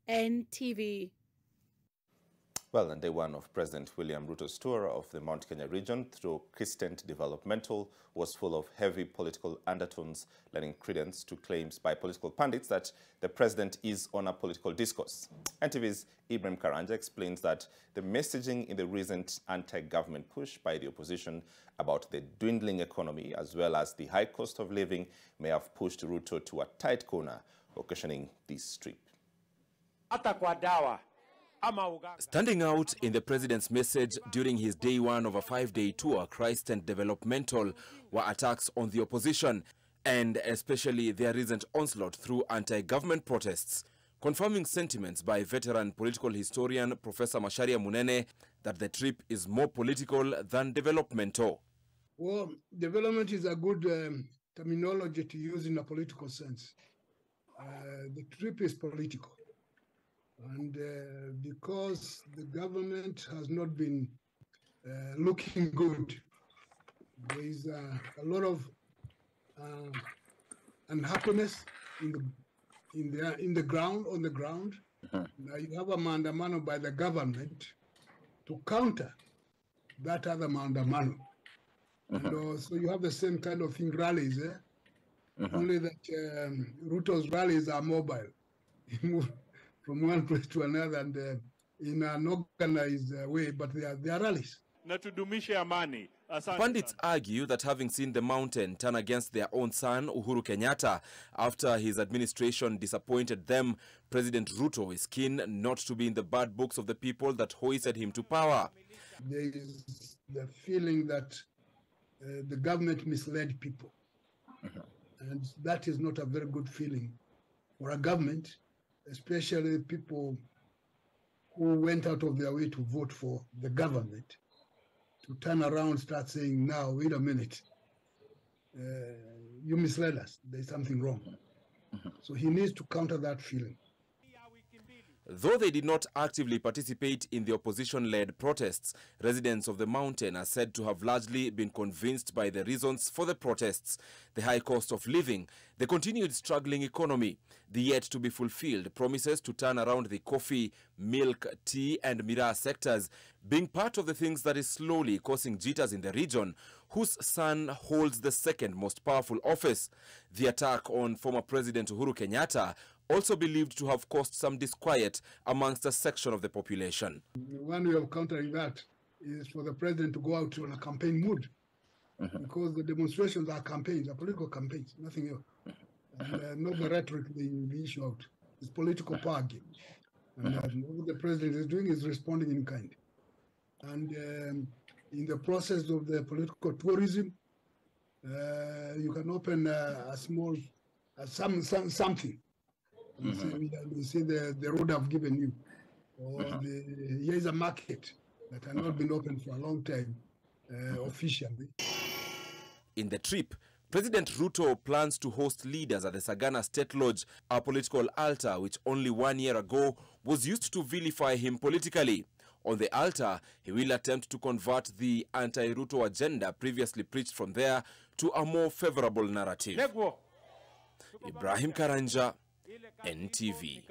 NTV. Well, on day one of President William Ruto's tour of the Mount Kenya region through Christent Developmental was full of heavy political undertones, lending credence to claims by political pundits that the president is on a political discourse. NTV's Ibrahim Karanja explains that the messaging in the recent anti-government push by the opposition about the dwindling economy as well as the high cost of living may have pushed Ruto to a tight corner, occasioning this trip. Standing out in the president's message during his day one of a 5-day tour, Christent Developmental, were attacks on the opposition and especially their recent onslaught through anti-government protests, confirming sentiments by veteran political historian Professor Macharia Munene that the trip is more political than developmental. Well, development is a good terminology to use in a political sense. The trip is political. And because the government has not been looking good, there is a lot of unhappiness on the ground. Now you have a mandamano by the government to counter that other mandamano. So you have the same kind of thing, rallies, only that Ruto's rallies are mobile. From one place to another and in an organized way, but they are rallies. Pundits argue that having seen the mountain turn against their own son, Uhuru Kenyatta, after his administration disappointed them, President Ruto is keen not to be in the bad books of the people that hoisted him to power. There is the feeling that the government misled people. And that is not a very good feeling for a government, especially people who went out of their way to vote for the government, to turn around and start saying, now, wait a minute, you misled us, there's something wrong. So he needs to counter that feeling. Though they did not actively participate in the opposition-led protests, residents of the mountain are said to have largely been convinced by the reasons for the protests: the high cost of living, the continued struggling economy, the yet-to-be-fulfilled promises to turn around the coffee, milk, tea and miraa sectors, being part of the things that is slowly causing jitters in the region, whose son holds the second most powerful office. The attack on former President Uhuru Kenyatta also believed to have caused some disquiet amongst a section of the population. One way of countering that is for the president to go out on a campaign mood, because the demonstrations are campaigns, are political campaigns, nothing else. And not the rhetoric they issue out. It's political power game. And what the president is doing is responding in kind. And in the process of the political tourism, you can open a small, something. You see the road I've given you, or here is a market that has not been open for a long time officially. In the trip, President Ruto plans to host leaders at the Sagana State Lodge, a political altar which only 1 year ago was used to vilify him politically. On the altar, he will attempt to convert the anti-Ruto agenda previously preached from there to a more favorable narrative. Ibrahim Karanja, NTV.